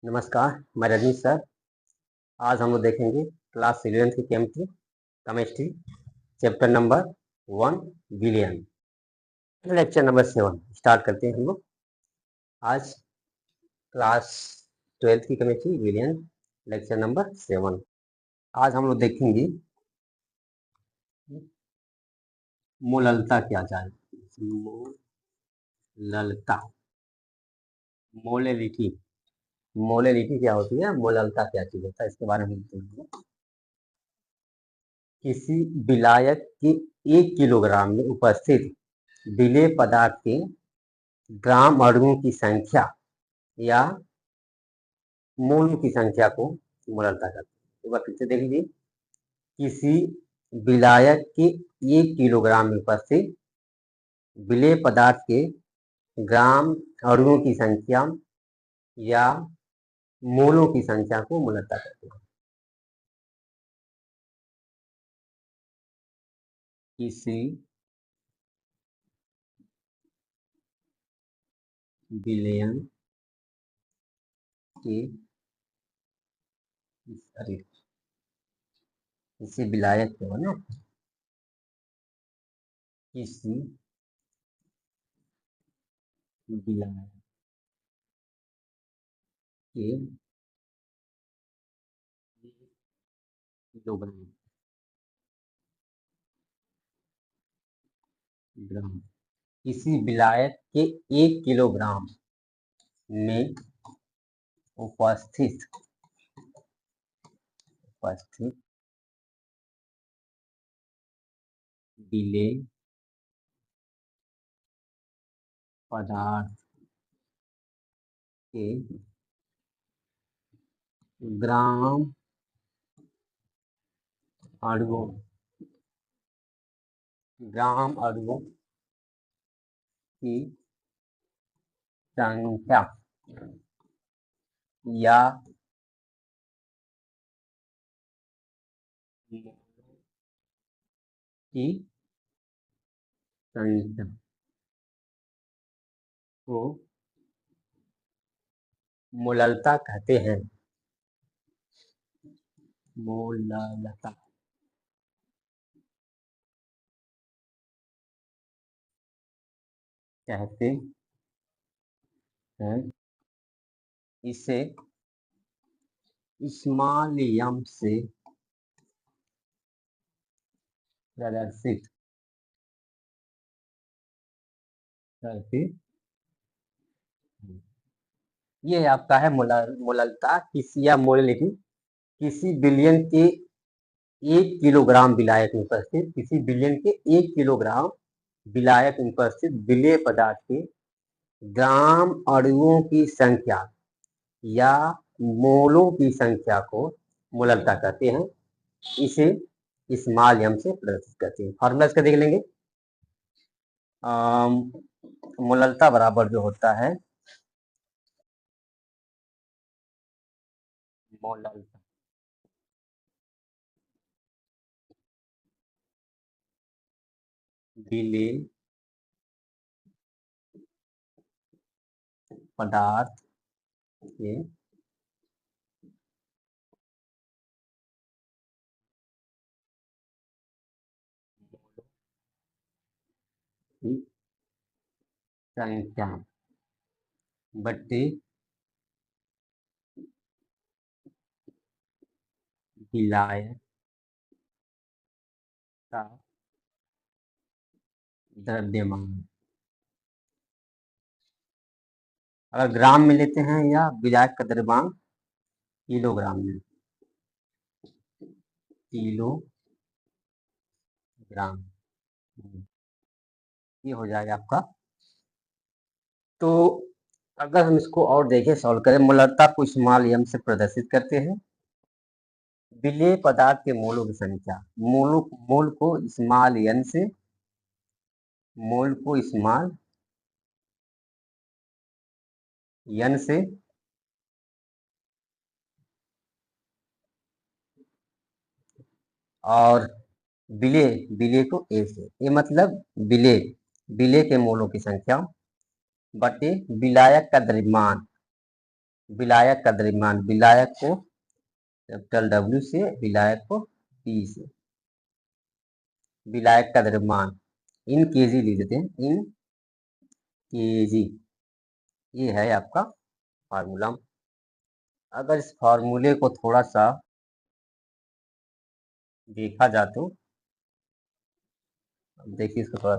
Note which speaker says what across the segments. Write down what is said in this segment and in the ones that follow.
Speaker 1: नमस्कार, मैं रजनीश सर। आज हम लोग देखेंगे क्लास 11th की chemistry chapter number 1 billion, lecture number 7 start करते हैं हम लोग। आज क्लास 12th की केमिस्ट्री बिलियन लेक्चर नंबर 7। आज हम लोग देखेंगे मोललता क्या चाहिए। मोललता, मोलेलिटी। मोलेलिटी क्या होती है, मोललता क्या चीज होता है, इसके बारे में देखेंगे। किसी विलायक के 1 किलोग्राम में उपस्थित विलेय पदार्थ के ग्राम अणुओं की संख्या या मोलों की संख्या को मोललता कहते हैं। एक बार फिर से देख लीजिए। किसी विलायक के 1 किलोग्राम में उपस्थित विलेय पदार्थ के ग्राम अणुओं की संख्या या मोलों की संख्या को मोललता कहते हैं। किसी विलयन के किसी विलायक के ना किसी विलायक के किलोग्राम ग्राम किसी विलायक के 1 किलोग्राम में उपस्थित विलेय पदार्थ के ग्राम अणुओं की संख्या या की संख्या को मोललता कहते हैं। मोललता कहते हैं। इसे स्मॉल एम से प्रदर्शित करते हैं। ये आपका है मोललता किसी या मोललिटी किसी बिलियन के 1 किलोग्राम विलायक में उपस्थित किसी बिलियन के 1 किलोग्राम विलायक में उपस्थित विलेय पदार्थ के ग्राम अणुओं की संख्या या मोलों की संख्या को मोललता कहते हैं। इसे स्मॉल एम से प्रदर्शित करते हैं। फॉर्मूला इसका देख लेंगे। मोललता बराबर जो होता है मोललता विलेय पदार्थ के संख्या बट्टे विलायक का द्रव्यमान। अगर ग्राम में लेते हैं या विलायक का द्रव्यमान किलोग्राम में, किलोग्राम ये हो जाएगा आपका। तो अगर हम इसको और देखें, सॉल्व करें, मोललता को स्मॉल एम से प्रदर्शित करते हैं। विलेय पदार्थ के मोलों की संख्या, मोल को स्मॉल एन से, मोल को स्मॉल एन से और विलेय को ए से। ये मतलब विलेय के मोलों की संख्या बटे विलायक का द्रव्यमान विलायक का द्रव्यमान, विलायक को कैपिटल W से, विलायक को P से, विलायक का द्रव्यमान इन केजी लिख देते हैं, इन केजी। ये है आपका फार्मूला। अगर इस फार्मूले को थोड़ा सा देखा जाए तो देखिए, इसको थोड़ा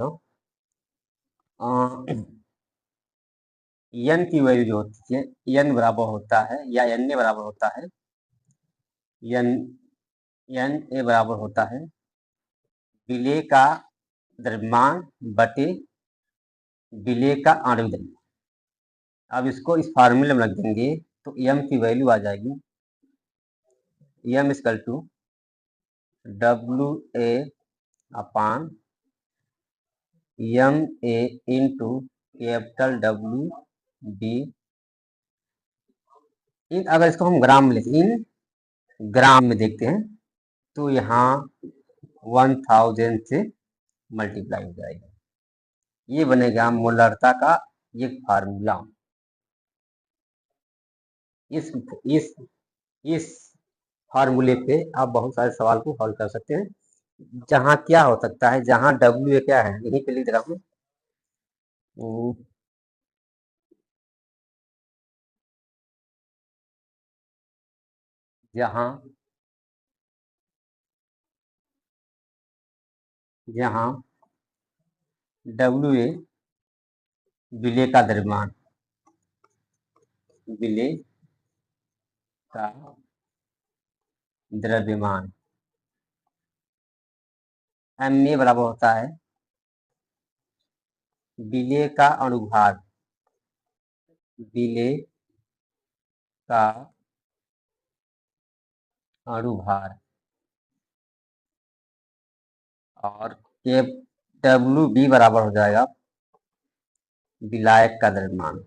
Speaker 1: एन की वैल्यू जो होती है, एन बराबर होता है या एन ए बराबर होता है, एन एन ए बराबर होता है विलेय का द्रव्यमान बटे विलेय का आणविक द्रव्यमान। अब इसको इस फार्मूले में रख देंगे तो एम की वैल्यू आ जाएगी, M equal to W A upon M A into capital W B. इन अगर इसको हम ग्राम में लेते, इन ग्राम में देखते हैं तो यहाँ 1000 से मल्टीप्लाई हो जाएगा। ये बनेगा मोलरता का ये फार्मूला। इस इस इस फार्मूले पे आप बहुत सारे सवाल को हल कर सकते हैं। जहाँ क्या हो सकता है, जहाँ W क्या है, यहीं पे लिख दे रहा हूँ, जहाँ जहाँ WA विलेय का द्रव्यमान, विलेय का द्रव्यमान, MA बराबर होता है विलेय का अणुभार, विलेय का अणुभार, और WB बराबर हो जाएगा विलायक का द्रव्यमान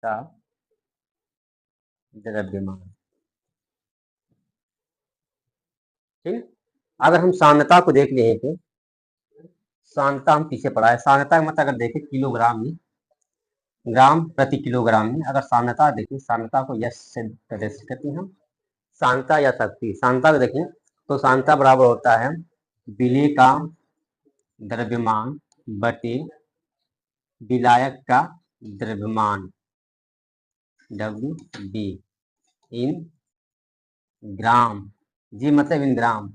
Speaker 1: का द्रव्यमान। ठीक, अगर हम सांद्रता को देख लें तो सांद्रता हम पीछे पढ़ा है। सांद्रता का मतलब अगर देखें किलोग्राम में, ग्राम प्रति किलोग्राम में, अगर सांद्रता देखें, सांद्रता को यस से प्रदर्शित करते हैं हम, सांद्रता या शक्ति। सांद्रता को देखें तो सांद्रता बराबर होता है विलेय का द्रव्यमान बटे विलायक का द्रव्यमान WB इन ग्राम, जी मतलब इन ग्राम,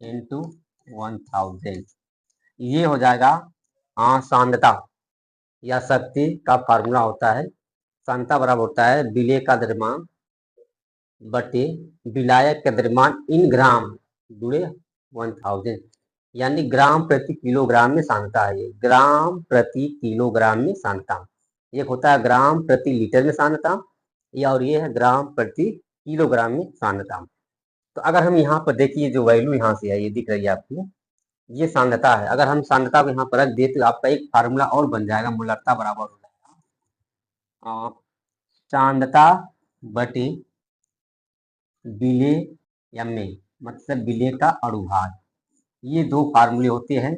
Speaker 1: इंटू 1000। ये हो जाएगा सांद्रता या शक्ति का फार्मूला होता है। सांद्रता बराबर होता है विलेय का द्रव्यमान बटे विलायक का द्रव्यमान इन ग्राम जुड़े 1000, यानी ग्राम प्रति किलोग्राम में सांद्रता है। ये ग्राम प्रति किलोग्राम में सांद्रता। एक होता है ग्राम प्रति लीटर में सांद्रता, या और ये है ग्राम प्रति किलोग्राम में सांद्रता। तो अगर हम यहाँ पर देखिए, जो वैल्यू यहाँ से है ये दिख रही है आपको, ये सांद्रता है। अगर हम सांद्रता को यहाँ पर रख दे तो आपका एक फार्मूला और बन जाएगा, मोलरता बराबर हो जाएगा सांद्रता बटे विलेय MA मतलब विलेय का अणुभार। ये दो फार्मूले होते हैं,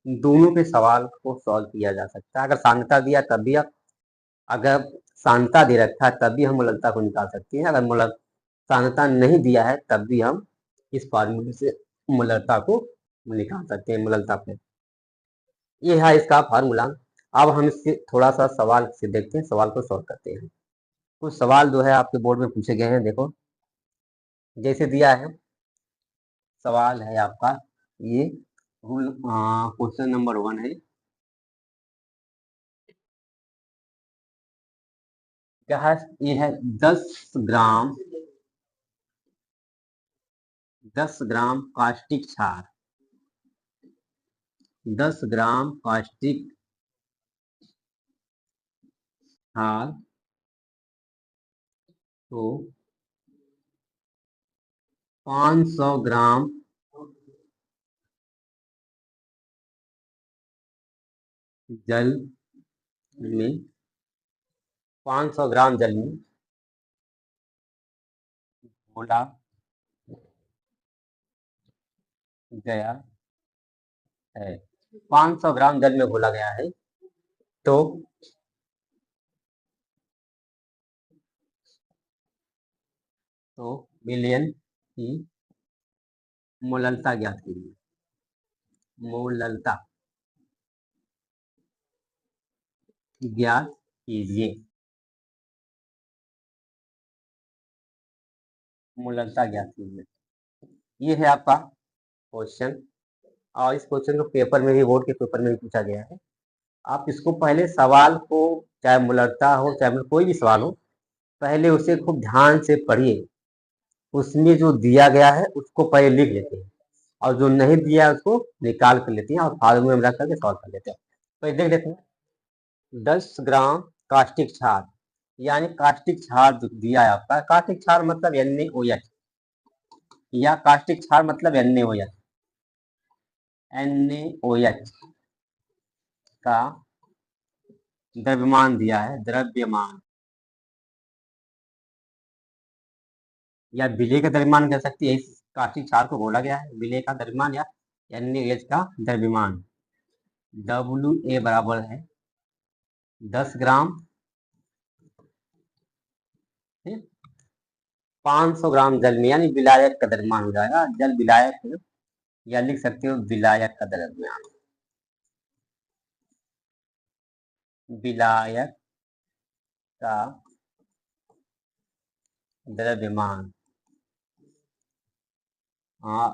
Speaker 1: दोनों के सवाल को सॉल्व किया जा सकता है। अगर सांद्रता दिया तब भी आप, अगर सांद्रता दे रखा है तब भी हम मोलरता को निकाल सकते हैं। अगर सांद्रता नहीं दिया है तब भी हम इस फार्मूले से मोलरता को निकाल सकते हैं, मोलरता पे। ये है इसका फार्मूला। अब हम इससे थोड़ा सा सवाल से देखते हैं, सवाल को सॉल्व करते हैं। कुछ सवाल जो है आपके बोर्ड में पूछे गए हैं, देखो जैसे दिया है। सवाल है आपका ये, क्वेश्चन नंबर 1 है, क्या है? ये है 10 ग्राम कास्टिक क्षार, 10 ग्राम कास्टिक क्षार तो 500 ग्राम जल में, 500 ग्राम जल में घोला गया है। 500 ग्राम जल में घोला गया है। तो विलयन की मोललता ज्ञात कीजिए। मोललता ज्ञात कीजिए। मोललता ज्ञात कीजिए, ये है आपका क्वेश्चन। और इस क्वेश्चन को पेपर में भी, बोर्ड के पेपर में भी पूछा गया है। आप इसको पहले सवाल को, चाहे मोललता हो चाहे कोई भी सवाल हो, पहले उसे खूब ध्यान से पढ़िए। उसमें जो दिया गया है उसको पहले लिख लेते हैं, और जो नहीं दिया है उसको निकाल कर लेते हैं और फार्मूले में रख करके सॉल्व कर लेते हैं। तो देख लेते हैं। 10 ग्राम कास्टिक क्षार, यानी कास्टिक क्षार जो दिया है आपका, कास्टिक क्षार मतलब NaOH, या कास्टिक क्षार मतलब NaOH। NaOH का द्रव्यमान दिया है, द्रव्यमान, या विलेय का द्रव्यमान कह सकती है। इस कास्टिक क्षार को बोला गया है विलेय का द्रव्यमान या NaOH का द्रव्यमान। WA बराबर है 10 ग्राम 500 ग्राम जल में, यानी विलायक का द्रव्यमान हो जाएगा। जल विलायक, या लिख सकते हो विलायक का द्रव्यमान। विलायक का द्रव्यमान, हाँ।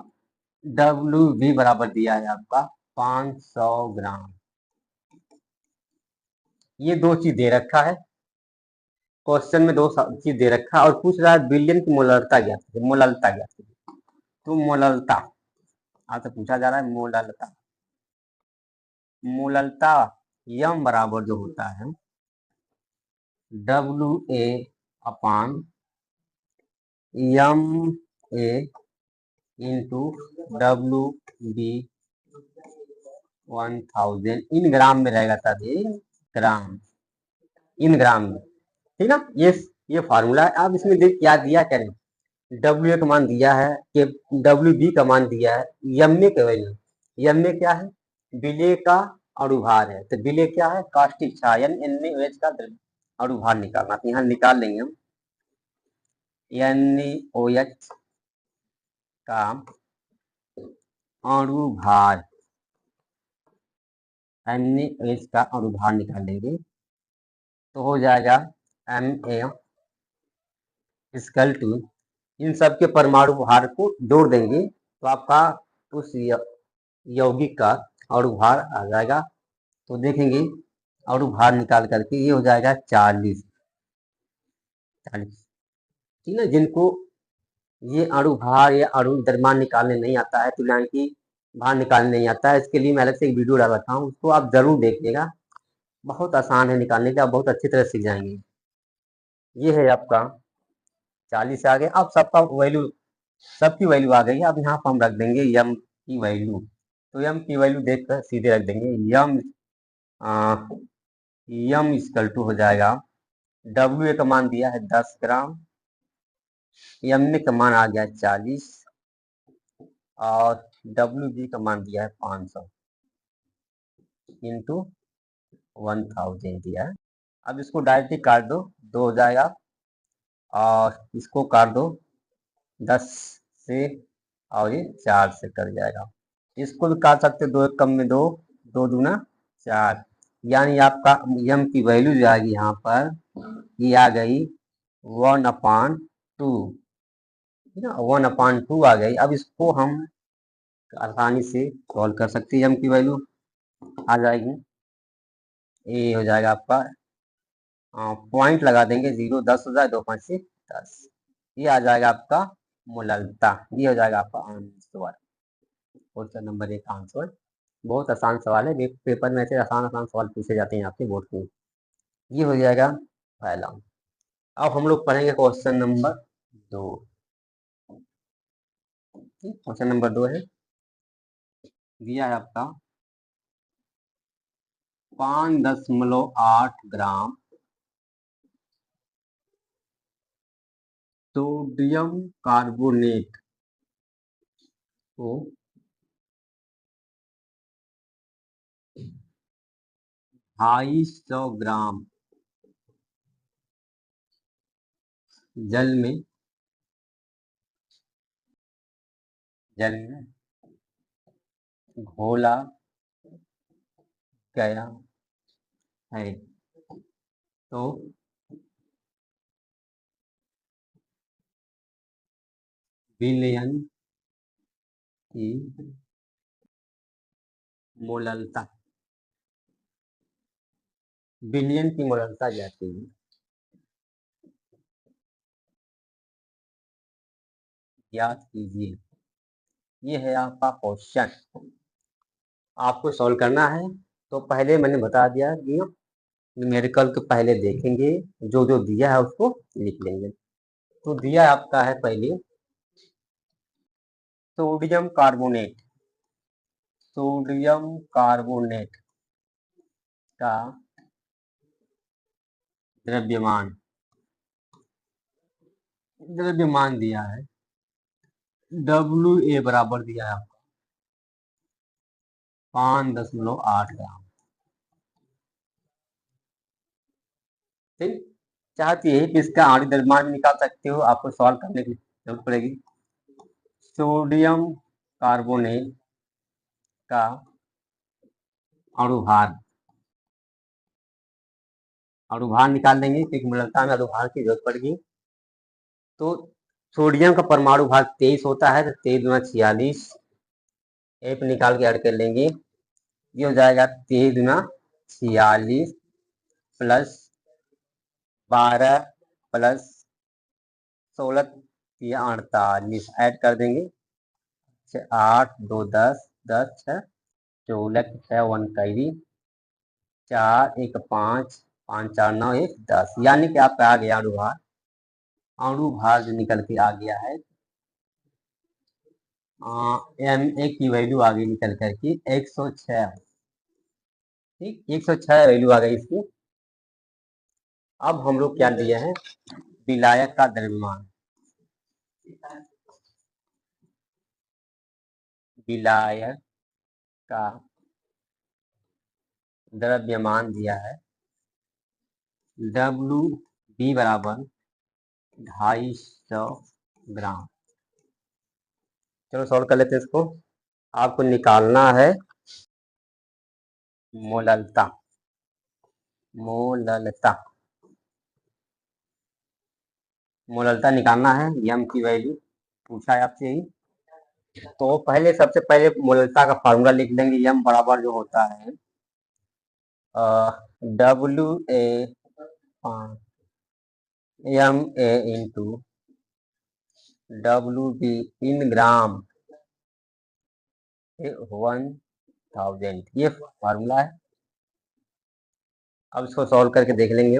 Speaker 1: WB बराबर दिया है आपका 500 ग्राम। ये दो चीज दे रखा है क्वेश्चन में, दो चीज दे रखा है, और पूछ रहा है विलयन की मोललता ज्ञात कीजिए। मोललता ज्ञात कीजिए, तो मोललता आपसे पूछा जा रहा है। मोललता, मोललता यम बराबर जो होता है WA अपान MA इंटू WB 1000 इन ग्राम में रहेगा, तब ग्राम, इन ग्राम में, ठीक है। ये फार्मूला है। अब इसमें देख क्या दिया, क्या नहीं। WA का मान दिया है कि WB का मान दिया है, MA के वैल्यू, MA क्या है, विलेय का अणुभार है। तो विलेय क्या है, कास्टिक क्षार, यानी NaOH का अणुभार निकालना। तो यहाँ निकाल लेंगे हम NaOH का अणुभार, NaOH का अणुभार निकालेंगे तो हो जाएगा Ma इक्वल टू, इन सब के परमाणु भार को जोड़ देंगे तो आपका उस यौगिक का अणुभार आ जाएगा। तो देखेंगे अणुभार निकाल करके ये हो जाएगा 40। ठीक है। जिनको ये अणुभार या अणु द्रव्यमान निकालने नहीं आता है, तो यानी कि भार निकालने नहीं आता है, इसके लिए मैं अलग से एक वीडियो डाल रखा हूँ, उसको आप जरूर देखिएगा। बहुत आसान है निकालने के, आप बहुत अच्छी तरह सीख जाएंगे। ये है आपका 40 से आगे। अब सबका वैल्यू, सबकी वैल्यू आ गई है। अब यहाँ पर हम रख देंगे यम की वैल्यू। तो यम की वैल्यू देख कर सीधे रख देंगे यम, यम इक्वल टू हो जाएगा, WA का मान दिया है 10 ग्राम, MA का मान आ गया 40, और WB का मान दिया है 500 इंटू 1000 दिया है। अब इसको डायरेक्टली काट दो, 2 हो जाएगा, और इसको काट दो 10 से, और ये 4 से कट जाएगा। इसको भी काट सकते, 2 एक कम में 2, 2 दूना 4, यानी आपका यम की वैल्यू जो आएगी यहाँ पर, ये आ गई 1/2, ठीक है, 1/2 आ गई। अब इसको हम आसानी से सॉल्व कर सकते हैं। यम की वैल्यू आ जाएगी, ये हो जाएगा आपका, पॉइंट लगा देंगे 0, 10 हो जाए, 2 5 से 10, ये आ जाएगा आपका मोललता। ये हो जाएगा आपका आंसर, क्वेश्चन नंबर 1 आंसर। बहुत आसान सवाल है, पेपर में ऐसे आसान आसान सवाल पूछे जाते हैं आपके बोर्ड में। ये हो जाएगा पहला। अब हम लोग पढ़ेंगे क्वेश्चन नंबर 2। क्वेश्चन नंबर 2 है, दिया है आपका 5.8 ग्राम सोडियम कार्बोनेट को 250 ग्राम जल में घोला गया है तो विलयन की मोललता विलयन की मोललता जाती है। याद कीजिए, ये है आपका क्वेश्चन, आपको सॉल्व करना है। तो पहले मैंने बता दिया कि न्यूमेरिकल के पहले देखेंगे, जो जो दिया है उसको लिख लेंगे। तो दिया आपका है पहले सोडियम कार्बोनेट, सोडियम कार्बोनेट का द्रव्यमान द्रव्यमान दिया है WA बराबर दिया है आपको 5.8 ग्राम। ठीक, चाहती है कि इसका आणविक द्रव्यमान निकाल सकते हो, आपको सॉल्व करने की जरूरत पड़ेगी। सोडियम कार्बोनेट का अणुभार निकाल लेंगे क्योंकि मोललता में अणुभार की जरूरत पड़ेगी। तो सोडियम का परमाणु भार 23 होता है, तो 23 गुना 46 एक निकाल के ऐड कर लेंगे, ये हो जाएगा 23 गुना 46 प्लस 12 प्लस 16 या 48 ऐड कर देंगे। 8 2 10 10 6 16 6 1 कैरी 4 1 5 5 4 9 1 10, यानी कि आपका आ गया अणुभार जो निकल के आ गया है MA की वैल्यू आ गई निकल करके 106। ठीक, 106 वैल्यू आ गई इसकी। अब हम लोग क्या दिए हैं, विलायक का द्रव्यमान, विलायक का द्रव्यमान दिया है WB बराबर 250 ग्राम। चलो सॉल्व कर लेते हैं इसको। आपको निकालना है मोललता निकालना है, यम की वैल्यू पूछा है आपसे यही। तो पहले सबसे पहले मोललता का फार्मूला लिख लेंगे, यम बराबर जो होता है WA MA इंटू WB इन ग्राम 1000, ये फार्मूला है। अब इसको सॉल्व करके देख लेंगे।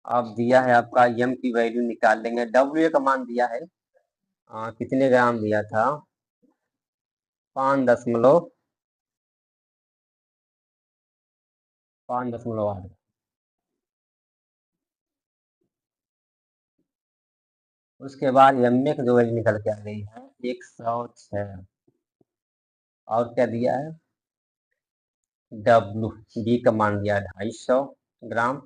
Speaker 1: अब दिया है आपका यम की वैल्यू निकाल लेंगे, WA का मान दिया है कितने ग्राम दिया था 5.8। उसके बाद एमए की जो वैल्यू निकल के आ गई है 106। और क्या दिया है WB का मान दिया 250 ग्राम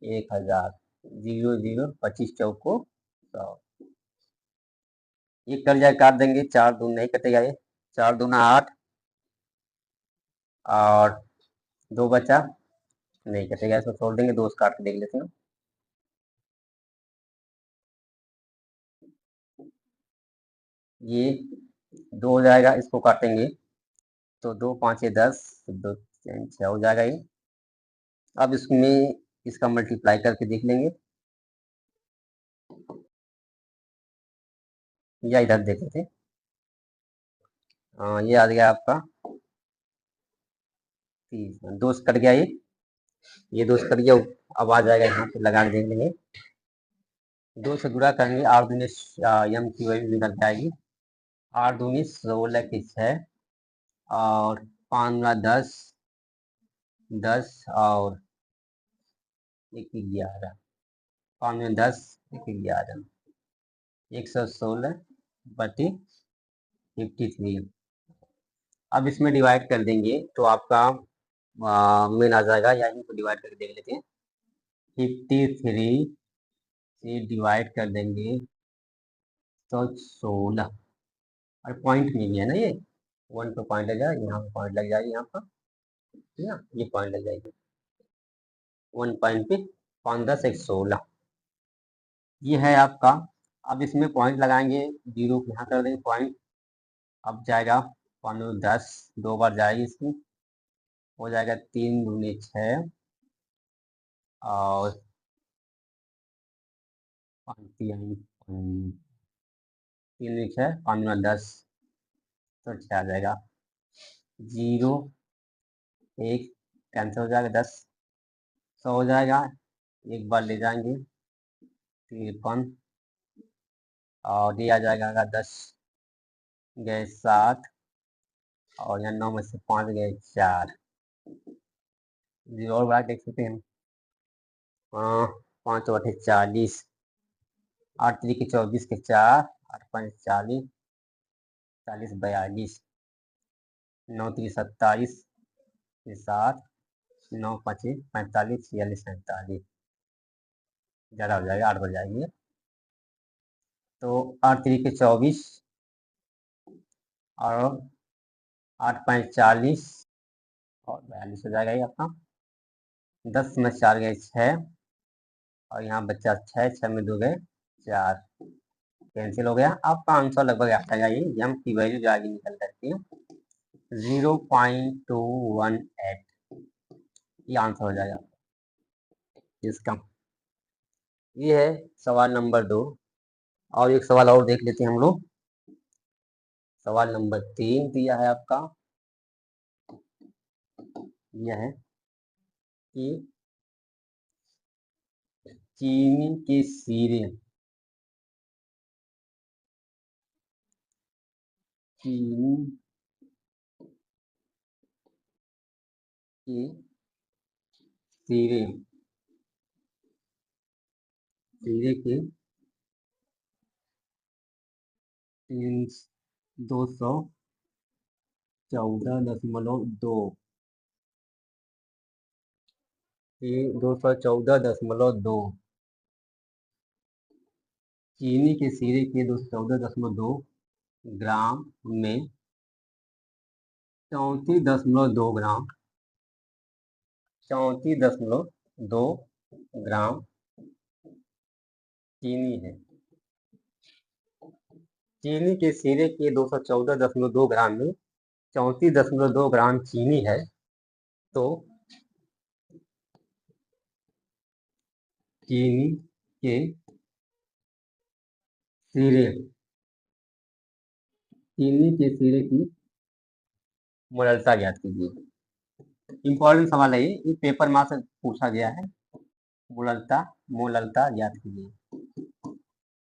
Speaker 1: 1000 0 0 25 चौको 100। ये कर जाए काट देंगे, 4 दून नहीं कटेगा, ये 4 दूना 8 और 2 बचा नहीं कटेगा, इसको छोड़ देंगे, 2 काट के देख लेते हैं। ये 2 हो जाएगा, इसको काटेंगे तो 2 5 10 2 3 6 हो जाएगा ये। अब इसमें इसका मल्टीप्लाई करके देख लेंगे, या इधर देख लेते हैं। ये आ गया आपका 30, 2 से कट गया, ये 2 से कट गया। अब आ जाएगा यहाँ पे लगा के देख लेंगे, 2 से गुणा करेंगे 8 दूनी यम की वैल्यू निकल के आएगी 8 दूनी 16 की 6 और 5 गुना 10 10 और 1 11 5 में 10 1 11 116 बटे 53। अब इसमें डिवाइड कर देंगे तो आपका मेन आ जाएगा, या इनको डिवाइड करके देख लेते हैं। 53 से डिवाइड कर देंगे तो 16, और पॉइंट में भी है ना ये, 1 पे पॉइंट लग जाएगा, यहाँ पे पॉइंट लग जाएगी, यहाँ पर ठीक है, ये पॉइंट लग जाएगी 1 पॉइंट पे 5 10 1 16, ये है आपका। अब इसमें पॉइंट लगाएंगे, जीरो यहाँ कर देंगे पॉइंट, अब जाएगा 5 10, 2 बार जाएगी इसकी, हो जाएगा 3 दूनी 6 और 3 दूनी 6, 5 दूना 10, तो 6 आ जाएगा, 0 1 कैंसिल हो जाएगा, 10 100 हो जाएगा, एक बार ले जाएंगे 53, और ये आ जाएगा 10 गए 7, और यहाँ 9 में से 5 गए 4, जीरो और बार देख सकते हैं। 5 8 40, 8 3 के 24 के 4, 8 5 40, 40 42, 9 3 27 7, 9 5 45, 46 47, ज़्यादा हो जाएगा, 8 बढ़ जाएगी, तो 8 3 के 24 और 8 5 40 और 42 हो जाएगा ये आपका, 10 में 4 गए 6, और यहाँ बच्चा 6, 6 में 2 गए 4, कैंसिल हो गया। आपका आंसर लगभग आ जाएगा, ये एम की वैल्यू जो आगे निकल करती है 0.218, ये आंसर हो जाएगा इसका। ये है सवाल नंबर 2, और एक सवाल और देख लेते हैं हम लोग। सवाल नंबर 3 दिया है आपका, यह है कि चीनी के सिरे, चीनी के सिरे, सिरे के 214.2 214.2, चीनी के सिरे के 214.2 ग्राम में 34.2 ग्राम, 34.2 ग्राम चीनी है। चीनी के सिरे के 214.2 ग्राम में 34.2 ग्राम चीनी है, तो चीनी के सिरे, चीनी के सिरे की मोलरता ज्ञात कीजिए। इंपॉर्टेंट सवाल है ये पेपर में से पूछा गया है, मोलरता मोलरता ज्ञात कीजिए।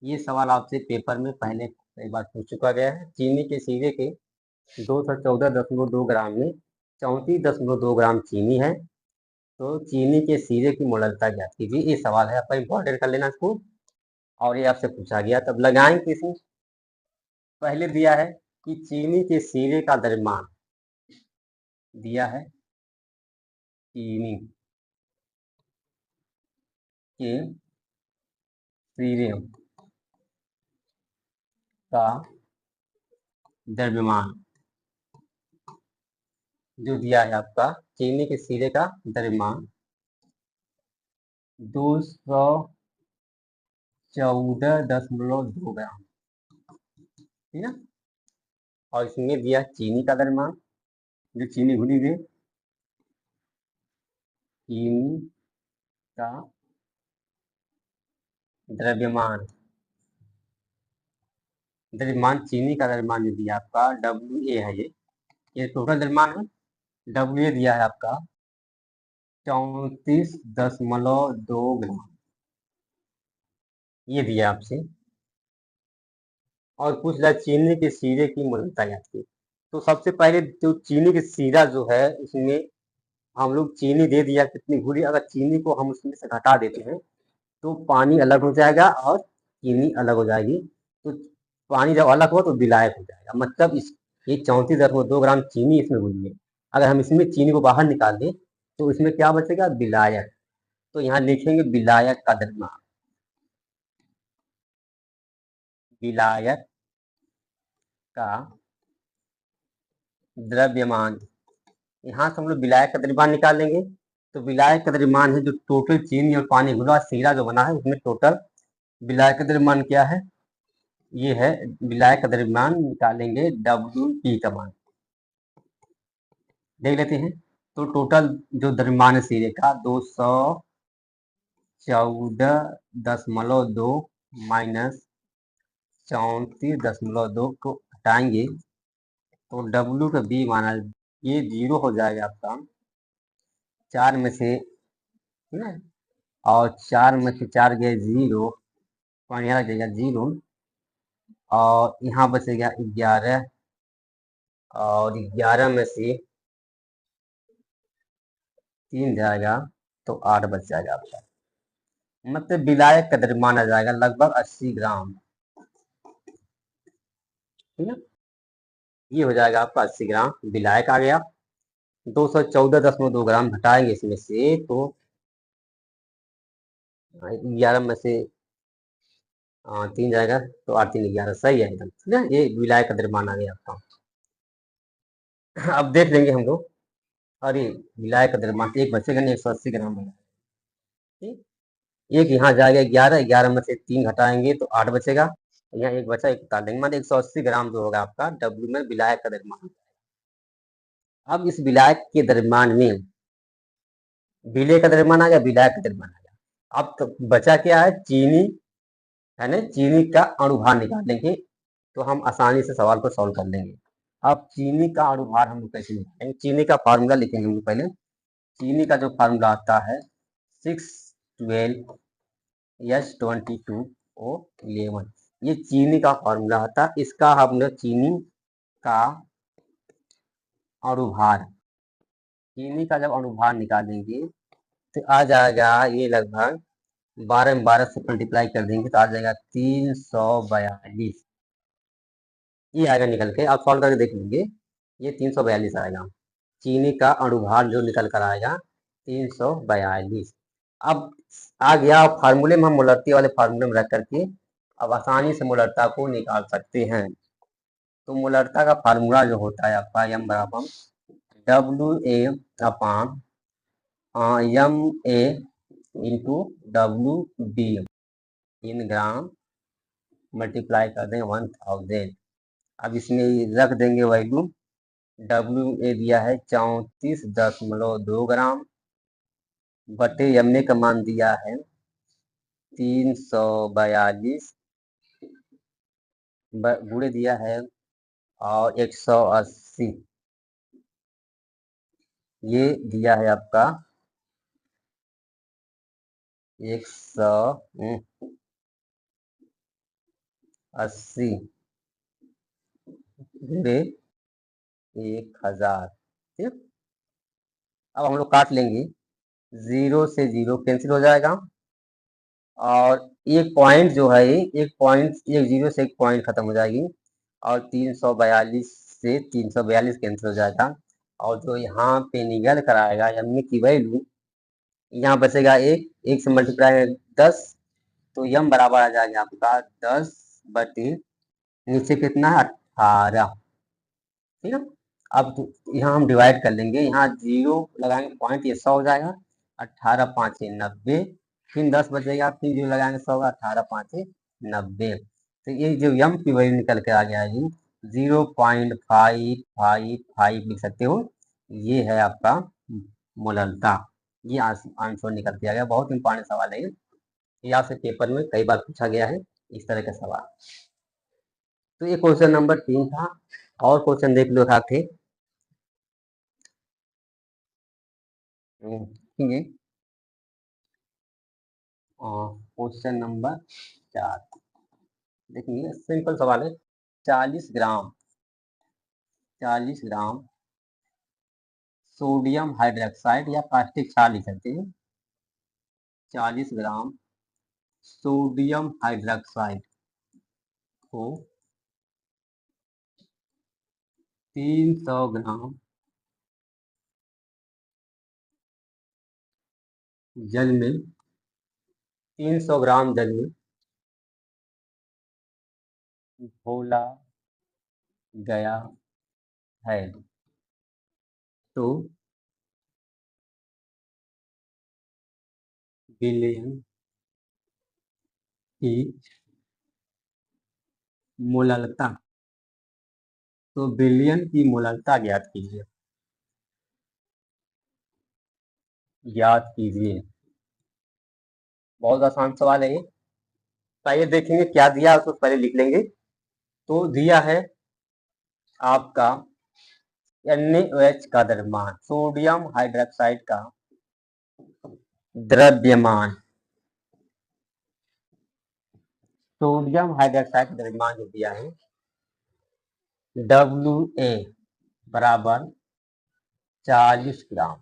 Speaker 1: ये सवाल आपसे पेपर में पहले कई बार पूछ चुका गया है। चीनी के सिरे के 214.2 ग्राम में 34.2 ग्राम चीनी है, तो चीनी के सिरे की मोलरता ज्ञात कीजिए। ये सवाल है आपका, इंपॉर्टेंट कर लेना इसको, और ये आपसे पूछा गया, तब लगाएंगे इसमें। पहले दिया है कि चीनी के सिरे का द्रव्यमान, दिया है चीनी के सिरे का द्रव्यमान, जो दिया है आपका चीनी के सिरे का द्रव्यमान 214.2 ग्राम, ठीक है। और इसमें दिया चीनी का द्रव्यमान, जो चीनी भुनी हुई, चीनी का द्रव्यमान, द्रव्यमान चीनी का द्रव्यमान जो दिया आपका WA है, ये टोटल द्रव्यमान है। WA दिया है आपका 34.2 ग्राम, ये दिया आपसे। और पूछ रहा चीनी के सिरे की मोलरता ज्ञात की। तो सबसे पहले जो चीनी के सिरा जो है, उसमें हम लोग चीनी दे दिया कितनी घुली, अगर चीनी को हम उसमें से घटा देते हैं तो पानी अलग हो जाएगा और चीनी अलग हो जाएगी। तो पानी जब अलग हो तो विलायक हो जाएगा, मतलब इस ये 34.2 ग्राम चीनी इसमें घुली है। अगर हम इसमें चीनी को बाहर निकाल दें तो इसमें क्या बचेगा, विलायक। तो यहाँ लिखेंगे विलायक का द्रव्यमान, विलायक का द्रव्यमान। यहाँ से हम लोग विलायक का द्रव्यमान निकालेंगे। तो विलायक का द्रव्यमान है जो टोटल चीनी और पानी घुला सीरा जो बना है उसमें टोटल विलायक का द्रव्यमान क्या है, ये है विलायक का द्रव्यमान। निकालेंगे WP का मान, देख लेते हैं। तो टोटल जो द्रव्यमान है सीरे का 214.2 माइनस 34.2 को हटाएंगे तो W का B माना ये 0 हो जाएगा आपका। 4 में से ना, और 4 में से 4 गए 0, पॉइंट यहाँ जाएगा 0, और यहाँ बचेगा 11, और 11 में से 3 जाएगा तो 8 बच जाएगा आपका। मतलब विलायक का द्रव्यमान आ जाएगा लगभग 80 ग्राम। ठीक है, ये हो जाएगा आपका 80 ग्राम विलायक आ गया। 214.2 ग्राम घटाएंगे इसमें से तो 11 में से 3 जाएगा तो 8 3 11, सही है एकदम। ठीक है, ये विलायक का द्रव्यमान आ गया आपका। अब देख लेंगे हम लोग। अरे विलायक का द्रव्यमान एक बचेगा नहीं, 180 ग्राम बना। ठीक, एक यहाँ जाएगा 11, 11 में से 3 घटाएंगे तो 8 बचेगा। यहाँ एक बचा, एक निकाल देंगे, मतलब 180 ग्राम जो होगा आपका W में विलायक का द्रव्यमान। अब इस विलायक के द्रव्यमान में विलेय का द्रव्यमान आ गया, विलायक का द्रव्यमान आ गया। अब तो बचा क्या है, चीनी है ना, चीनी का अणुभार निकालेंगे तो हम आसानी से सवाल को सॉल्व कर लेंगे। अब चीनी का अणुभार हम लोग कैसे निकालेंगे, चीनी का फार्मूला लिखेंगे हम लोग पहले। चीनी का जो फार्मूला आता है 612H22O11, ये चीनी का फार्मूला आता है। इसका हम लोग चीनी का अणुभार, चीनी का जब अणुभार निकालेंगे तो आ जाएगा ये लगभग 12 में 12 से मल्टीप्लाई कर देंगे तो आ जाएगा 342। ये आएगा निकल के, आप सॉल्व करके देख लीजिए, ये 342 आएगा। चीनी का अणुभार जो निकल कर आएगा 342। अब आ गया फार्मूले में, हम मोलरती वाले फार्मूले में रख करके अब आसानी से मोलरता को निकाल सकते हैं। तो मोलरता का फार्मूला जो होता है आपका M बराबर WA अपान MA इंटू WB इन ग्राम मल्टीप्लाई कर देंगे 1000। अब इसमें रख देंगे वैल्यू। WA दिया है 34.2 ग्राम, बटे MA का मान दिया है 342, गुणे दिया है और 180, ये दिया है आपका 180 गुणे 1000। ठीक, अब हम लोग काट लेंगे, 0 से 0 कैंसिल हो जाएगा, और एक पॉइंट जो है एक पॉइंट, एक 0 से एक पॉइंट खत्म हो जाएगी, और 342 से 342 कैंसिल हो जाएगा। और जो यहाँ पे निकल कर आएगा एम की वैल्यू, यहाँ बचेगा एक से मल्टीप्लाई 10, तो यम बराबर आ जाएगा आपका 10 बटे नीचे कितना है 18। ठीक है, अब यहाँ हम डिवाइड कर लेंगे, यहाँ 0 लगाएंगे पॉइंट, ये 100 हो जाएगा, 18 5 90, फिर 10 बचेगा, फिर 0 लगाएंगे 100 का, 18 5 90। तो ये जो यम की वैल्यू निकल के आ गया है 0.555 लिख सकते हो, ये है आपका मोलरता। ये आंसर निकल के आ गया। बहुत इंपॉर्टेंट सवाल है ये आपसे पेपर में कई बार पूछा गया है इस तरह का सवाल। तो ये क्वेश्चन नंबर 3 था। और क्वेश्चन देख लो थे। ठीक है, क्वेश्चन नंबर 4 देखिए, सिंपल सवाल है। 40 ग्राम 40 ग्राम सोडियम हाइड्रोक्साइड या कास्टिक क्षार लिख सकते हैं। 40 ग्राम सोडियम हाइड्रोक्साइड को 300 ग्राम जल में 300 ग्राम जल में घोला गया है तो विलयन की मोललता, तो विलयन की मोललता ज्ञात कीजिए। ज्ञात कीजिए, बहुत आसान सवाल है ये। पहले देखेंगे क्या दिया है, उसको पहले लिख लेंगे। तो दिया है आपका NaOH का द्रव्यमान, सोडियम हाइड्रोक्साइड का द्रव्यमान, सोडियम हाइड्रोक्साइड का द्रव्यमान जो दिया है WA बराबर 40 ग्राम।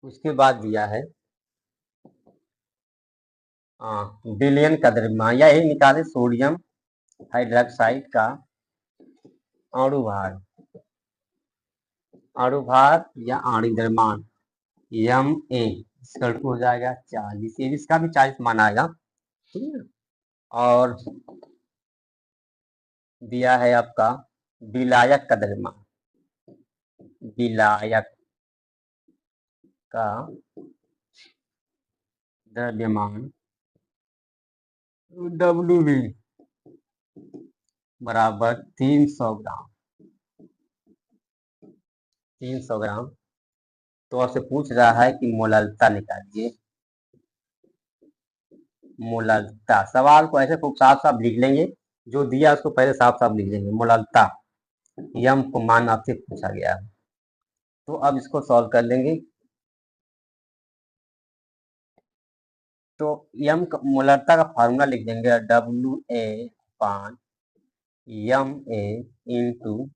Speaker 1: उसके बाद दिया है विलयन का द्रव्यमान, या यही निकाले सोडियम हाइड्रोक्साइड का अणुभार, अणुभार या आणविक द्रव्यमान MA इसका हो जाएगा 40, इसका भी 40 मान आएगा, ठीक है। और दिया है आपका विलायक का द्रव्यमान, विलायक का द्रव्यमान WB बराबर 300 ग्राम, 300 ग्राम। तो आपसे पूछ रहा है कि मोललता निकालिए, मोललता। सवाल को ऐसे खूब साफ साफ लिख लेंगे, जो दिया उसको पहले साफ साफ लिख लेंगे। मोललता यम को मान आपसे पूछा गया है, तो अब इसको सॉल्व कर लेंगे। तो यम मोललता का फार्मूला लिख देंगे WA/MA इंटू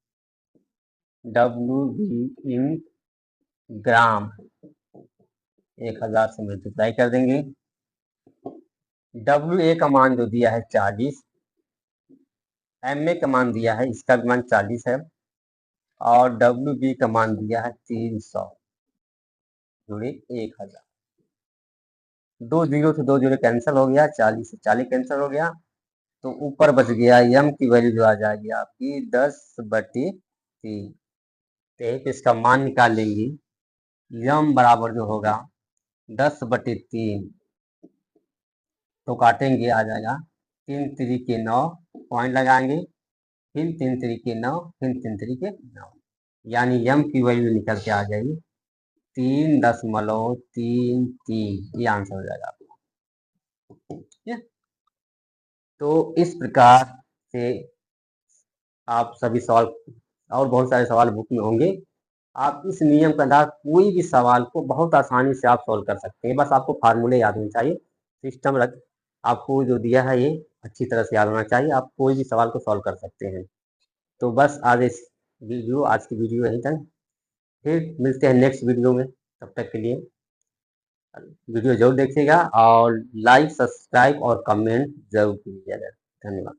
Speaker 1: WB इन ग्राम, 1000 से मल्टीप्लाई कर देंगे। WA का मान जो दिया है 40, MA का मान दिया है, इसका भी मान 40 है, और WB का मान दिया है 300 जुड़े 1000। 2 जीरो से 2 जीरो कैंसिल हो गया, 40 से 40 कैंसिल हो गया, तो ऊपर बच गया यम की वैल्यू जो आ जाएगी आपकी 10/3। तो इसका मान निकाल लेंगे, यम बराबर जो होगा 10/3, तो काटेंगे आ जाएगा 3 3 9, पॉइंट लगाएंगे, फिर 3 3 9, फिर 3 3 9, यानी यम की वैल्यू निकल के आ जाएगी 3.33। ये आंसर हो जाएगा आपका, ठीक है। तो इस प्रकार से आप सभी सवाल, और बहुत सारे सवाल बुक में होंगे, आप इस नियम के आधार कोई भी सवाल को बहुत आसानी से आप सॉल्व कर सकते हैं। बस आपको फार्मूले याद होने चाहिए, सिस्टम रख आपको जो दिया है ये अच्छी तरह से याद होना चाहिए, आप कोई भी सवाल को सॉल्व कर सकते हैं। तो बस आज आज की वीडियो यहीं तक, फिर मिलते हैं नेक्स्ट वीडियो में। तब तक के लिए वीडियो जरूर देखिएगा, और लाइक सब्सक्राइब और कमेंट जरूर कीजिएगा। धन्यवाद।